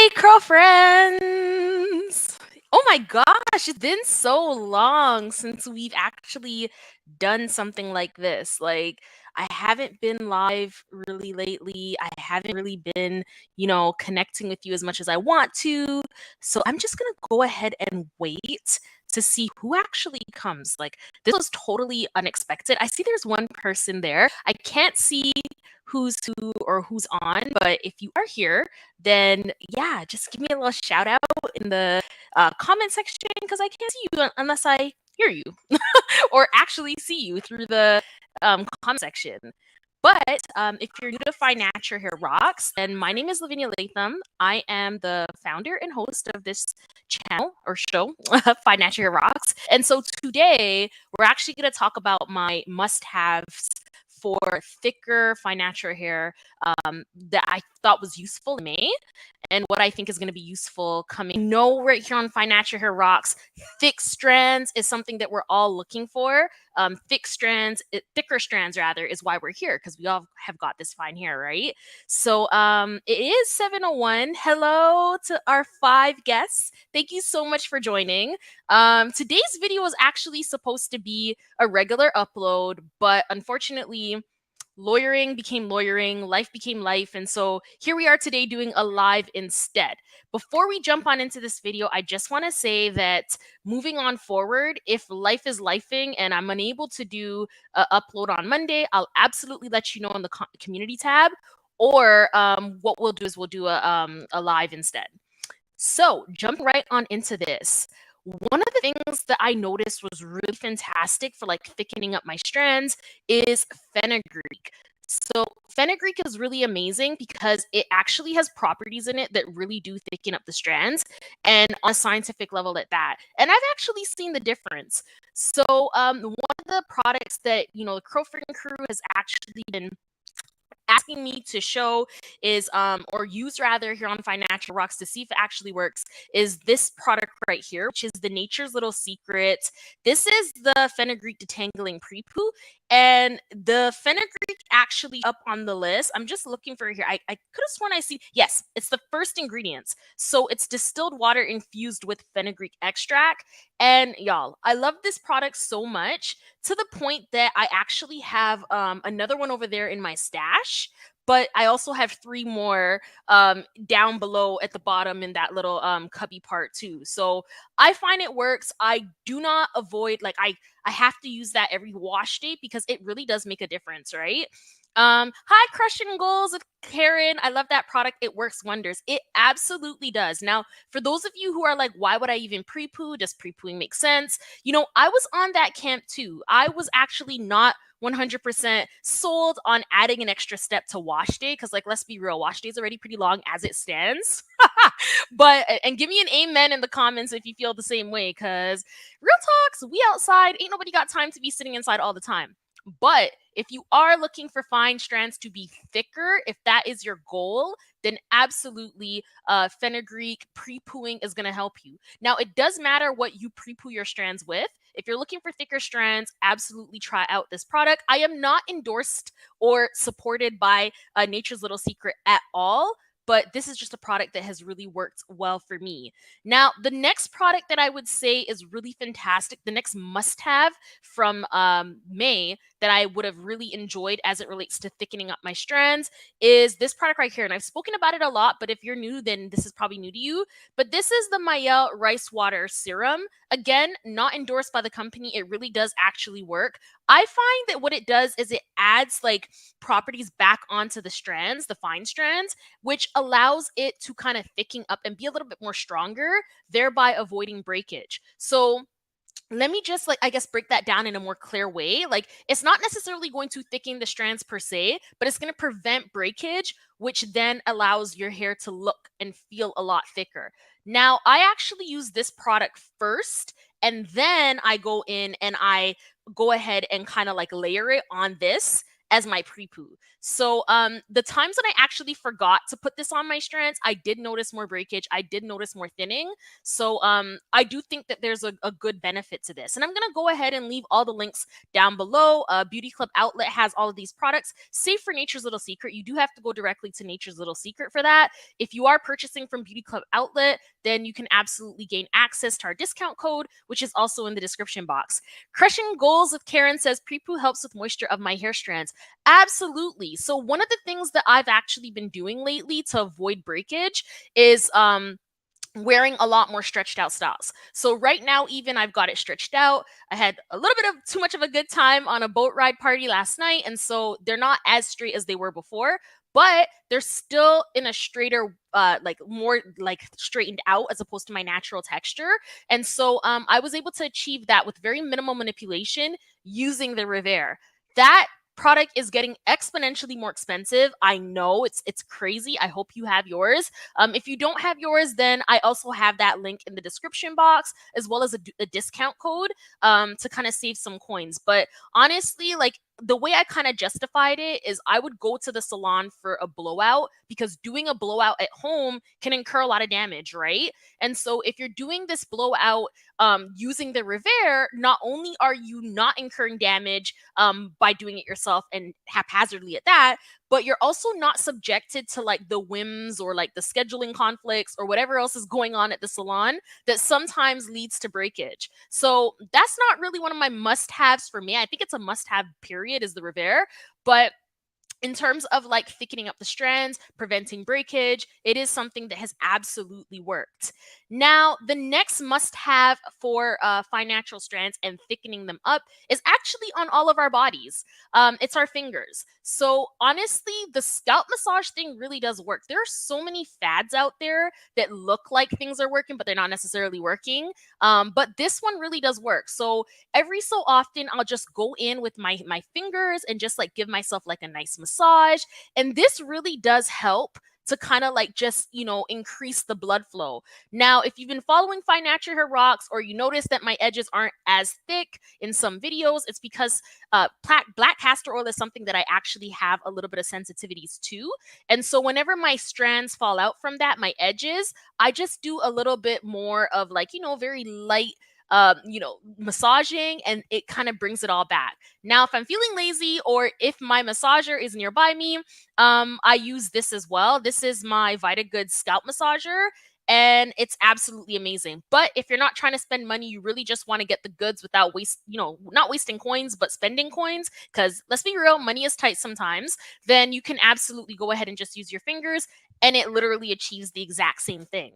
Hey, curl friends! Oh my gosh, it's been so long since we've actually done something like this. I haven't been live really lately. I haven't really been, connecting with you as much as I want to. So I'm just gonna go ahead and wait to see who actually comes. This was totally unexpected. I see there's one person there. I can't see who's who or who's on, but if you are here, then yeah, just give me a little shout out in the comment section because I can't see you unless I hear you or actually see you through the comment section. But if you're new to Financial Hair Rocks, then my name is Lavinia Latham. I am the founder and host of this channel or show, Financial Hair Rocks. And so today we're actually going to talk about my must-haves for thicker financial hair that I thought was useful in May and what I think is going to be useful coming. No, right here on Financial Hair Rocks, thick strands is something that we're all looking for. Thicker strands rather, is why we're here because we all have got this fine hair, right? So it is 7:01. Hello to our 5 guests. Thank you so much for joining. Today's video was actually supposed to be a regular upload, but unfortunately, lawyering became lawyering, life became life, and so here we are today doing a live instead. Before we jump on into this video, I just want to say that moving on forward, if life is lifing and I'm unable to do an upload on Monday, I'll absolutely let you know in the community tab, or what we'll do is we'll do a live instead. So jumping right on into this, one of the things that I noticed was really fantastic for thickening up my strands is fenugreek. So fenugreek is really amazing because it actually has properties in it that really do thicken up the strands, and on a scientific level at that. And I've actually seen the difference. So one of the products that the Curlfriend crew has actually been asking me to show is or use rather here on Financial Rocks to see if it actually works is this product right here, which is the Nature's Little Secret. This is the fenugreek detangling pre-poo, and the fenugreek actually up on the list. I'm just looking for it here. I could have sworn I see, yes, it's the first ingredients. So it's distilled water infused with fenugreek extract. And y'all, I love this product so much to the point that I actually have another one over there in my stash, but I also have 3 more down below at the bottom in that little cubby part too. So I find it works. I do not avoid, I have to use that every wash day because it really does make a difference, right? Hi, Crushing Goals with Karen. I love that product. It works wonders. It absolutely does. Now, for those of you who are like, why would I even pre-poo? Does pre-pooing make sense? I was on that camp too. I was actually not 100% sold on adding an extra step to wash day because, let's be real, wash day is already pretty long as it stands. But, and give me an amen in the comments if you feel the same way, because real talks, we outside, ain't nobody got time to be sitting inside all the time. But if you are looking for fine strands to be thicker, if that is your goal, then absolutely fenugreek pre-pooing is going to help you. Now, it does matter what you pre-poo your strands with. If you're looking for thicker strands, absolutely try out this product. I am not endorsed or supported by Nature's Little Secret at all, but this is just a product that has really worked well for me. Now, the next product that I would say is really fantastic, the next must-have from May that I would have really enjoyed as it relates to thickening up my strands is this product right here. And I've spoken about it a lot, but if you're new, then this is probably new to you. But this is the Mayel Rice Water Serum. Again, not endorsed by the company. It really does actually work. I find that what it does is it adds properties back onto the strands, the fine strands, which allows it to kind of thicken up and be a little bit more stronger, thereby avoiding breakage. So let me just I guess break that down in a more clear way. It's not necessarily going to thicken the strands per se, but it's going to prevent breakage, which then allows your hair to look and feel a lot thicker. Now, I actually use this product first, and then I go in and I go ahead and kind of layer it on this. as my pre-poo. So the times that I actually forgot to put this on my strands, I did notice more breakage. I did notice more thinning. So I do think that there's a good benefit to this. And I'm going to go ahead and leave all the links down below. Beauty Club Outlet has all of these products. Save for Nature's Little Secret. You do have to go directly to Nature's Little Secret for that. If you are purchasing from Beauty Club Outlet, then you can absolutely gain access to our discount code, which is also in the description box. Crushing Goals with Karen says pre-poo helps with moisture of my hair strands. Absolutely. So one of the things that I've actually been doing lately to avoid breakage is wearing a lot more stretched out styles. So right now, even I've got it stretched out. I had a little bit of too much of a good time on a boat ride party last night. And so they're not as straight as they were before, but they're still in a straighter, like more like straightened out as opposed to my natural texture. And so I was able to achieve that with very minimal manipulation using the Revere. That product is getting exponentially more expensive. I know it's crazy. I hope you have yours. If you don't have yours, then I also have that link in the description box, as well as a discount code to kind of save some coins. But honestly, like the way I kind of justified it is I would go to the salon for a blowout, because doing a blowout at home can incur a lot of damage, right? And so if you're doing this blowout using the Revere, not only are you not incurring damage by doing it yourself and haphazardly at that, but you're also not subjected to like the whims or like the scheduling conflicts or whatever else is going on at the salon that sometimes leads to breakage. So that's not really one of my must-haves for me. I think it's a must-have period is the Revere, but in terms of like thickening up the strands, preventing breakage, it is something that has absolutely worked. Now, the next must-have for fine natural strands and thickening them up is actually on all of our bodies. It's our fingers. So honestly, the scalp massage thing really does work. There are so many fads out there that look like things are working, but they're not necessarily working. But this one really does work. So every so often, I'll just go in with my fingers and just like give myself like a nice massage. And this really does help to kind of like just, increase the blood flow. Now, if you've been following Fine Natural Hair Rocks, or you notice that my edges aren't as thick in some videos, it's because black castor oil is something that I actually have a little bit of sensitivities to. And so whenever my strands fall out from that, my edges, I just do a little bit more of like, very light massaging, and it kind of brings it all back. Now, if I'm feeling lazy or if my massager is nearby me, I use this as well. This is my VitaGood scalp massager, and it's absolutely amazing. But if you're not trying to spend money, you really just want to get the goods without not wasting coins, but spending coins, because let's be real, money is tight sometimes, then you can absolutely go ahead and just use your fingers, and it literally achieves the exact same thing.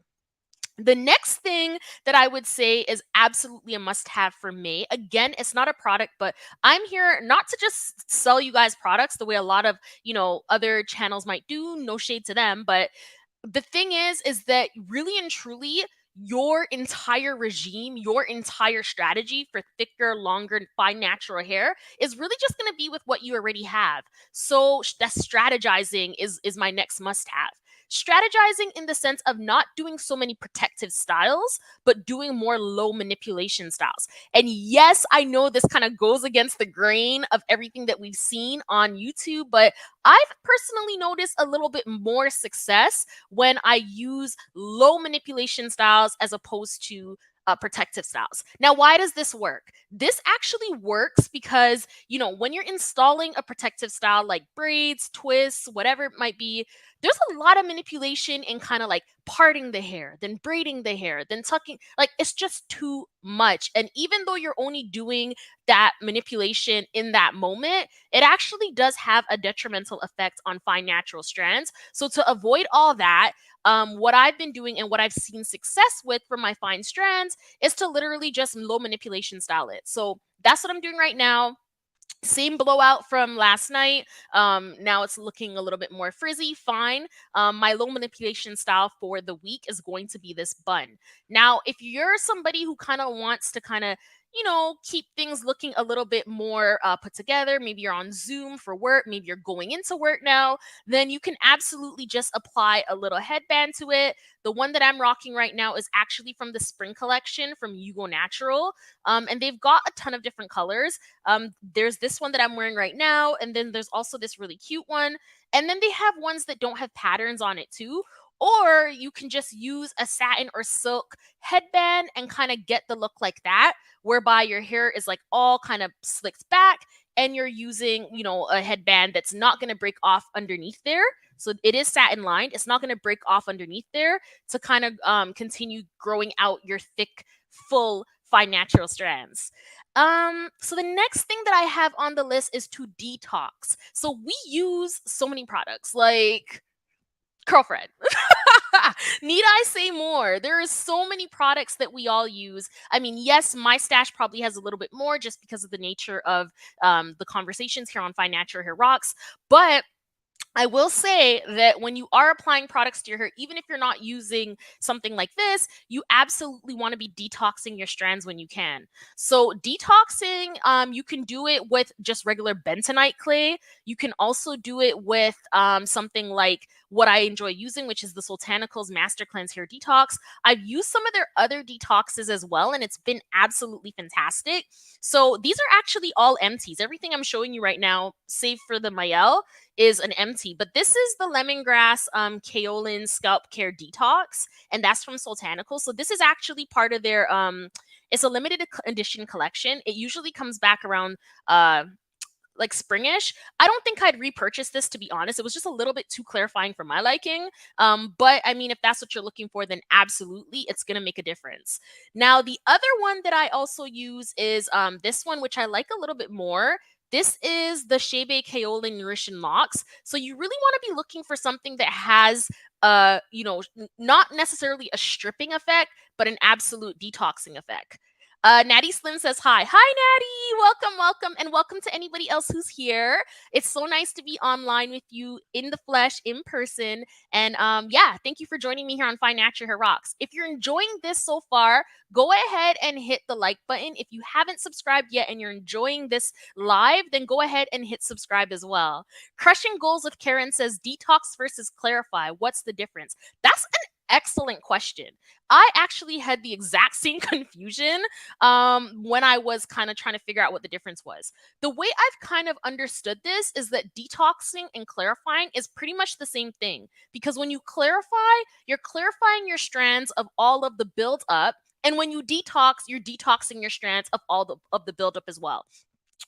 The next thing that I would say is absolutely a must-have for me. Again, it's not a product, but I'm here not to just sell you guys products the way a lot of, other channels might do. No shade to them, but the thing is that really and truly, your entire regime, your entire strategy for thicker, longer, fine natural hair is really just going to be with what you already have. So that strategizing is my next must-have. Strategizing in the sense of not doing so many protective styles, but doing more low manipulation styles. And yes, I know this kind of goes against the grain of everything that we've seen on YouTube, but I've personally noticed a little bit more success when I use low manipulation styles as opposed to protective styles. Now, why does this work? This actually works because, when you're installing a protective style like braids, twists, whatever it might be, there's a lot of manipulation in kind of like parting the hair, then braiding the hair, then tucking. Like, it's just too much. And even though you're only doing that manipulation in that moment, it actually does have a detrimental effect on fine natural strands. So to avoid all that, what I've been doing and what I've seen success with for my fine strands is to literally just low manipulation style it. So that's what I'm doing right now. Same blowout from last night. Now it's looking a little bit more frizzy, fine. My low manipulation style for the week is going to be this bun. Now, if you're somebody who kind of wants to kind of keep things looking a little bit more put together. Maybe you're on Zoom for work, maybe you're going into work now, then you can absolutely just apply a little headband to it. The one that I'm rocking right now is actually from the spring collection from Yugo Natural. And they've got a ton of different colors. There's this one that I'm wearing right now, and then there's also this really cute one. And then they have ones that don't have patterns on it too. Or you can just use a satin or silk headband and kind of get the look like that, whereby your hair is like all kind of slicked back and you're using, a headband that's not going to break off underneath there. So it is satin lined. It's not going to break off underneath there to kind of continue growing out your thick, full, fine natural strands. So the next thing that I have on the list is to detox. So we use so many products like CURLFRIEND. Need I say more? There are so many products that we all use. I mean, yes, my stash probably has a little bit more just because of the nature of the conversations here on Fine Natural Hair Rocks. But I will say that when you are applying products to your hair, even if you're not using something like this, you absolutely want to be detoxing your strands when you can. So detoxing, you can do it with just regular bentonite clay. You can also do it with something like what I enjoy using, which is the Sultanicals Master Cleanse Hair Detox. I've used some of their other detoxes as well, and it's been absolutely fantastic. So these are actually all empties. Everything I'm showing you right now, save for the Mayel, is an empty, but this is the lemongrass kaolin scalp care detox, and that's from Sultanicals. So this is actually part of their it's a limited edition collection. It usually comes back around like springish. I don't think I'd repurchase this, to be honest. It was just a little bit too clarifying for my liking. But I mean, if that's what you're looking for, then absolutely, it's gonna make a difference. Now, the other one that I also use is this one, which I like a little bit more. This is the Shebe Kaolin Nourishing Locks. So you really want to be looking for something that has not necessarily a stripping effect, but an absolute detoxing effect. Natty Slim says hi. Hi, Natty. Welcome, and welcome to anybody else who's here. It's so nice to be online with you in the flesh, in person. And yeah, thank you for joining me here on Fine Natural Hair Rocks. If you're enjoying this so far, go ahead and hit the like button. If you haven't subscribed yet and you're enjoying this live, then go ahead and hit subscribe as well. Crushing Goals with Karen says detox versus clarify. What's the difference? That's an excellent question. I actually had the exact same confusion when I was kind of trying to figure out what the difference was. The way I've kind of understood this is that detoxing and clarifying is pretty much the same thing, because when you clarify, you're clarifying your strands of all of the buildup, and when you detox, you're detoxing your strands of all of the buildup as well.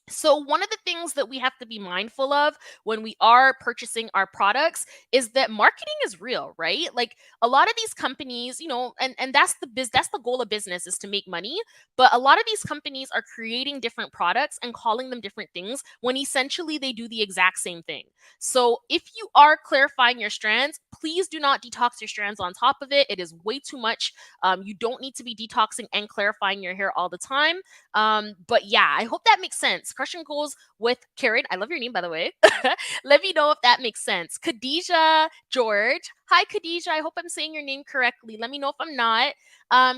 So one of the things that we have to be mindful of when we are purchasing our products is that marketing is real, right? Like a lot of these companies, and that's the goal of business, is to make money. But a lot of these companies are creating different products and calling them different things when essentially they do the exact same thing. So if you are clarifying your strands, please do not detox your strands on top of it. It is way too much. You don't need to be detoxing and clarifying your hair all the time. But yeah, I hope that makes sense. Crushing Goals with Karen. I love your name, by the way. Let me know if that makes sense. Khadijah George. Hi, Khadijah. I hope I'm saying your name correctly. Let me know if I'm not.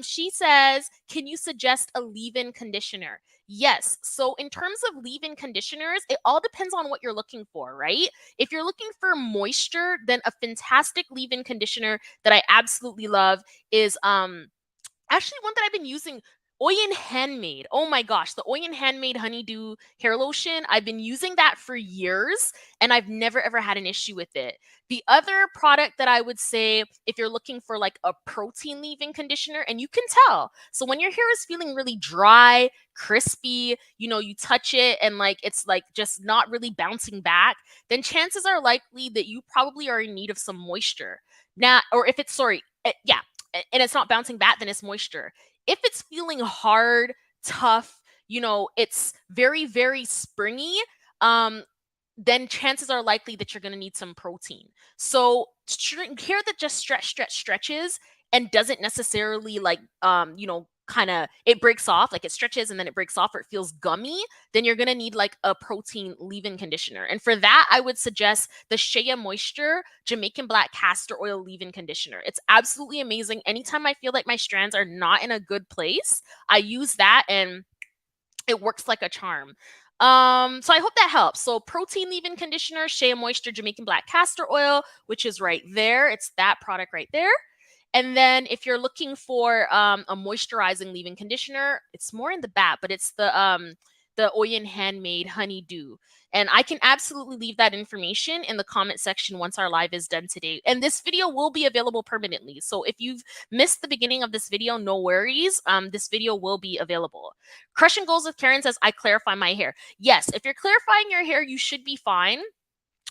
She says, can you suggest a leave-in conditioner? Yes. So in terms of leave-in conditioners, it all depends on what you're looking for, right? If you're looking for moisture, then a fantastic leave-in conditioner that I absolutely love is actually one that I've been using, Oyen Handmade. Oh my gosh, the Oyen Handmade Honeydew hair lotion. I've been using that for years and I've never ever had an issue with it. The other product that I would say, if you're looking for like a protein leave-in conditioner, and you can tell. So when your hair is feeling really dry, crispy, you touch it and like it's like just not really bouncing back, then chances are likely that you probably are in need of some moisture. Now, or if it's yeah, and it's not bouncing back, then it's moisture. If it's feeling hard, tough, it's very, very springy, then chances are likely that you're going to need some protein. So hair that just stretches and doesn't necessarily like, kind of, it breaks off, like it stretches and then it breaks off, or it feels gummy, then you're going to need like a protein leave-in conditioner. And for that, I would suggest the Shea Moisture Jamaican Black Castor Oil Leave-In Conditioner. It's absolutely amazing. Anytime I feel like my strands are not in a good place, I use that, and it works like a charm. So I hope that helps. So protein leave-in conditioner, Shea Moisture Jamaican Black Castor Oil, which is right there. It's that product right there. And then if you're looking for a moisturizing leave-in conditioner, it's more in the back, but it's the Oyen Handmade Honeydew. And I can absolutely leave that information in the comment section once our live is done today. And this video will be available permanently. So if you've missed the beginning of this video, no worries. This video will be available. Crushing goals with Karen says, I clarify my hair. Yes, if you're clarifying your hair, you should be fine.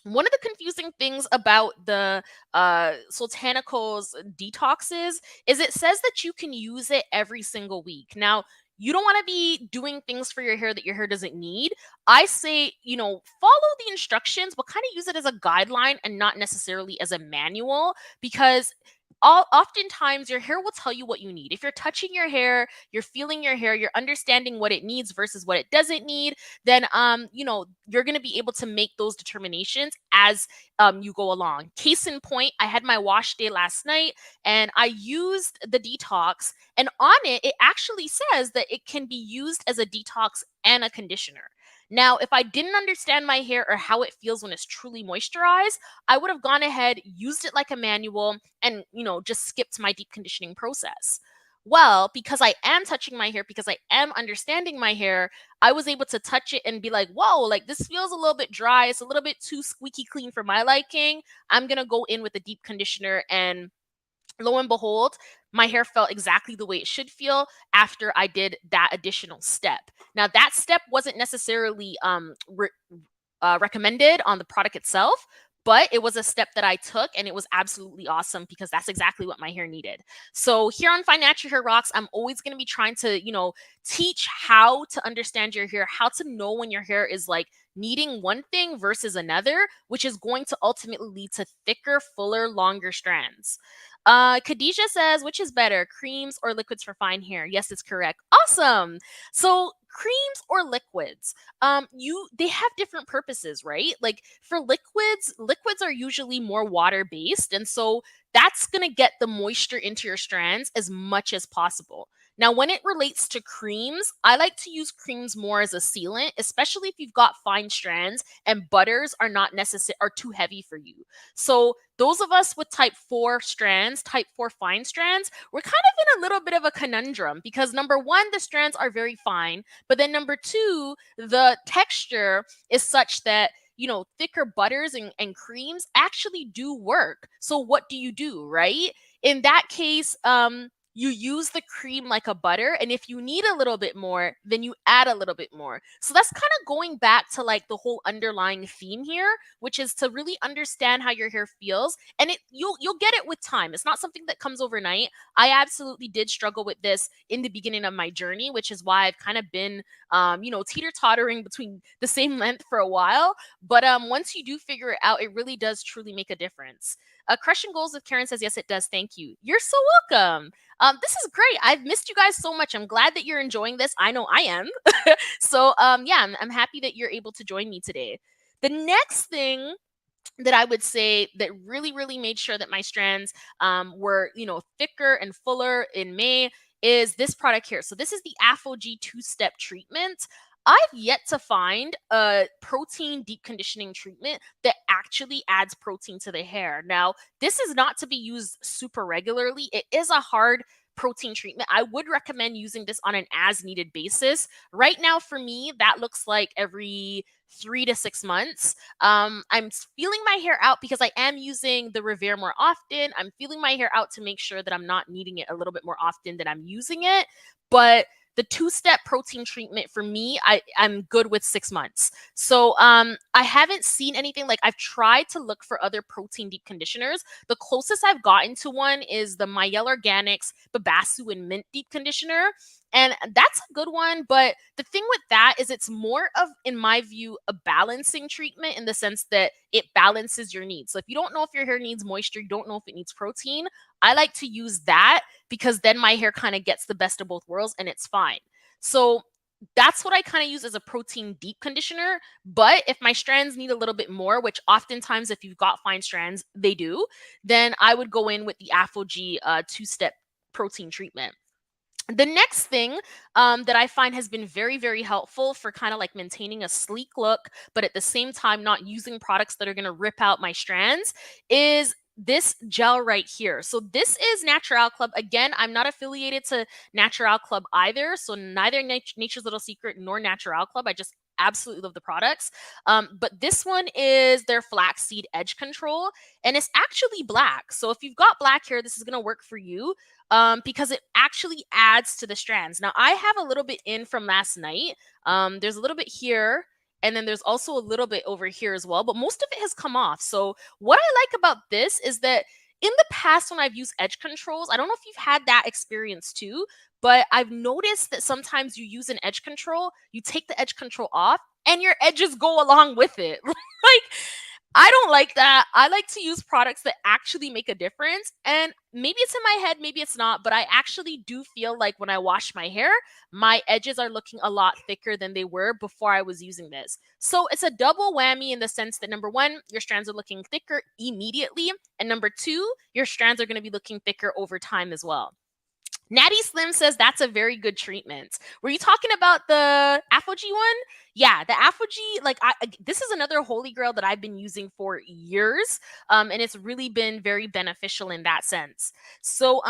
One of the confusing things about the Sultanicals detoxes is it says that you can use it every single week. Now, you don't want to be doing things for your hair that your hair doesn't need. I say, follow the instructions, but kind of use it as a guideline and not necessarily as a manual, because oftentimes your hair will tell you what you need. If you're touching your hair, you're feeling your hair, you're understanding what it needs versus what it doesn't need, then you're going to be able to make those determinations as you go along. Case in point, I had my wash day last night and I used the detox, and on it actually says that it can be used as a detox and a conditioner. Now, if I didn't understand my hair or how it feels when it's truly moisturized, I would have gone ahead, used it like a manual, and just skipped my deep conditioning process. Well, because I am touching my hair, because I am understanding my hair, I was able to touch it and be like, whoa, like this feels a little bit dry. It's a little bit too squeaky clean for my liking. I'm going to go in with a deep conditioner, and lo and behold, my hair felt exactly the way it should feel after I did that additional step. Now, that step wasn't necessarily recommended on the product itself, but it was a step that I took, and it was absolutely awesome because that's exactly what my hair needed. So here on Financial Hair Rocks, I'm always going to be trying to, teach how to understand your hair, how to know when your hair is like needing one thing versus another, which is going to ultimately lead to thicker, fuller, longer strands. Khadijah says, which is better, creams or liquids for fine hair? Yes, it's correct. Awesome. So creams or liquids, they have different purposes, right? Like for liquids are usually more water based, and so that's going to get the moisture into your strands as much as possible. Now, when it relates to creams, I like to use creams more as a sealant, especially if you've got fine strands and butters are not necessary, are too heavy for you. So those of us with type 4 strands, type 4 fine strands, we're kind of in a little bit of a conundrum because number one, the strands are very fine, but then number two, the texture is such that thicker butters and creams actually do work. So what do, right? In that case, you use the cream like a butter, and if you need a little bit more, then you add a little bit more. So that's kind of going back to like the whole underlying theme here, which is to really understand how your hair feels, and you'll get it with time. It's not something that comes overnight. I absolutely did struggle with this in the beginning of my journey, which is why I've kind of been teeter-tottering between the same length for a while. But once you do figure it out, it really does truly make a difference. Crushing Goals with Karen says, yes, it does. Thank you. You're so welcome. This is great. I've missed you guys so much. I'm glad that you're enjoying this. I know I am. So yeah, I'm happy that you're able to join me today. The next thing that I would say that really, really made sure that my strands were, thicker and fuller in May is this product here. So this is the AphoG 2-step treatment. I've yet to find a protein deep conditioning treatment that actually adds protein to the hair. Now, this is not to be used super regularly. It is a hard protein treatment. I would recommend using this on an as needed basis. Right now, for me, that looks like every 3 to 6 months. I'm feeling my hair out because I am using the Revere more often. I'm feeling my hair out to make sure that I'm not needing it a little bit more often than I'm using it. But the 2-step protein treatment for me, I'm good with 6 months. So I haven't seen anything. Like I've tried to look for other protein deep conditioners. The closest I've gotten to one is the Mielle Organics Babasu and Mint Deep Conditioner. And that's a good one. But the thing with that is it's more of, in my view, a balancing treatment in the sense that it balances your needs. So if you don't know if your hair needs moisture, you don't know if it needs protein, I like to use that because then my hair kind of gets the best of both worlds and it's fine. So that's what I kind of use as a protein deep conditioner. But if my strands need a little bit more, which oftentimes if you've got fine strands, they do, then I would go in with the AphoG 2-step protein treatment. The next thing that I find has been very, very helpful for kind of like maintaining a sleek look, but at the same time not using products that are going to rip out my strands, is this gel right here. So this is Natural Club. Again, I'm not affiliated to Natural Club either. So neither Nature's Little Secret nor Natural Club. I just absolutely love the products. But this one is their flaxseed edge control, and it's actually black. So if you've got black hair, this is going to work for you, because it actually adds to the strands. Now, I have a little bit in from last night. There's a little bit here, and then there's also a little bit over here as well, but most of it has come off. So what I like about this is that in the past when I've used edge controls, I don't know if you've had that experience too, but I've noticed that sometimes you use an edge control, you take the edge control off, and your edges go along with it. Like, I don't like that. I like to use products that actually make a difference. And maybe it's in my head, maybe it's not, but I actually do feel like when I wash my hair, my edges are looking a lot thicker than they were before I was using this. So it's a double whammy in the sense that number one, your strands are looking thicker immediately. And number two, your strands are going to be looking thicker over time as well. Natty Slim says that's a very good treatment. Were you talking about the Apogee one? Yeah, the Apogee, like this is another holy grail that I've been using for years, and it's really been very beneficial in that sense. So,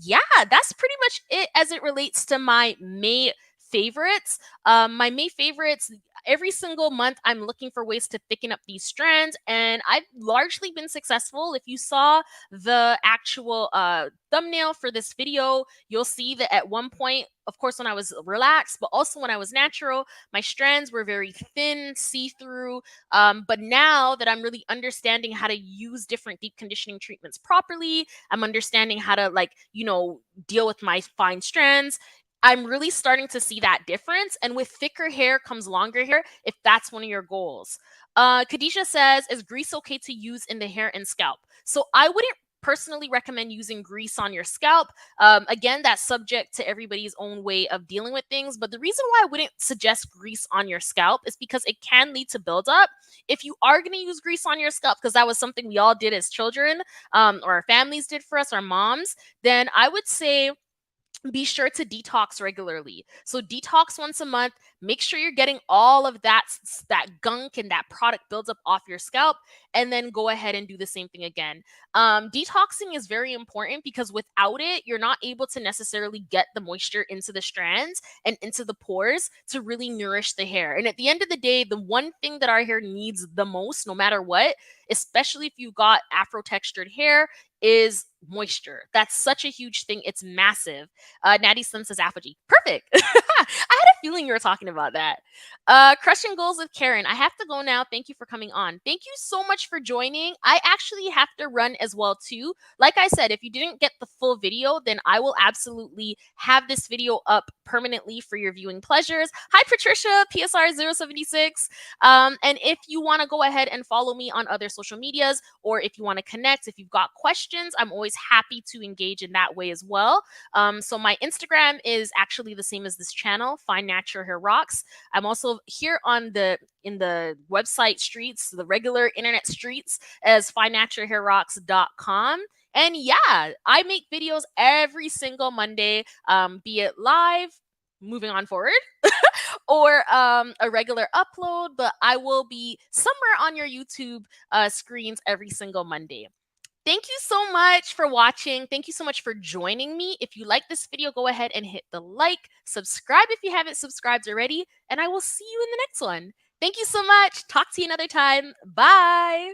yeah, that's pretty much it as it relates to my May favorites. My May favorites. Every single month, I'm looking for ways to thicken up these strands, and I've largely been successful. If you saw the actual thumbnail for this video, you'll see that at one point, of course, when I was relaxed, but also when I was natural, my strands were very thin, see-through. But now that I'm really understanding how to use different deep conditioning treatments properly, I'm understanding how to, like, deal with my fine strands. I'm really starting to see that difference. And with thicker hair comes longer hair, if that's one of your goals. Khadijah says, is grease okay to use in the hair and scalp? So I wouldn't personally recommend using grease on your scalp. Again, that's subject to everybody's own way of dealing with things. But the reason why I wouldn't suggest grease on your scalp is because it can lead to buildup. If you are going to use grease on your scalp, because that was something we all did as children, or our families did for us, our moms, then I would say be sure to detox regularly. So detox once a month. Make sure you're getting all of that gunk and that product builds up off your scalp, and then go ahead and do the same thing again. Detoxing is very important because without it, you're not able to necessarily get the moisture into the strands and into the pores to really nourish the hair. And at the end of the day, the one thing that our hair needs the most, no matter what, especially if you've got afro textured hair, is moisture. That's such a huge thing. It's massive. Natty Slim says apogee. Perfect. I had a feeling you were talking about that. Crushing goals with Karen. I have to go now. Thank you for coming on. Thank you so much for joining. I actually have to run as well too. Like I said, if you didn't get the full video, then I will absolutely have this video up permanently for your viewing pleasures. Hi, Patricia, PSR 076. And if you want to go ahead and follow me on other social medias, or if you want to connect, if you've got questions, I'm always happy to engage in that way as well. So my Instagram is actually the same as this channel, Find Natural Hair Rocks. I'm also here in the website streets, the regular internet streets, as findnaturalhairrocks.com. And yeah, I make videos every single Monday, be it live, moving on forward, or a regular upload, but I will be somewhere on your YouTube screens every single Monday. Thank you so much for watching. Thank you so much for joining me. If you like this video, go ahead and hit the like, subscribe if you haven't subscribed already, and I will see you in the next one. Thank you so much. Talk to you another time. Bye.